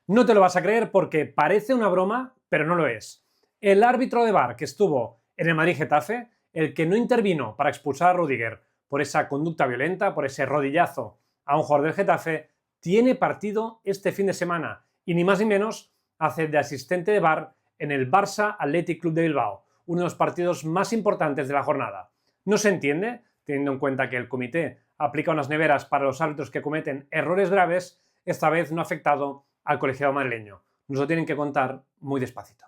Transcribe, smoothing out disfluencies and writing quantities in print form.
No te lo vas a creer porque parece una broma, pero no lo es. El árbitro de VAR que estuvo en el Madrid-Getafe, el que no intervino para expulsar a Rüdiger por esa conducta violenta, por ese rodillazo a un jugador del Getafe, tiene partido este fin de semana y ni más ni menos hace de asistente de VAR en el Barça Athletic Club de Bilbao, uno de los partidos más importantes de la jornada. No se entiende, teniendo en cuenta que el comité aplica unas neveras para los árbitros que cometen errores graves, esta vez no ha afectado al colegiado madrileño. Nos lo tienen que contar muy despacito.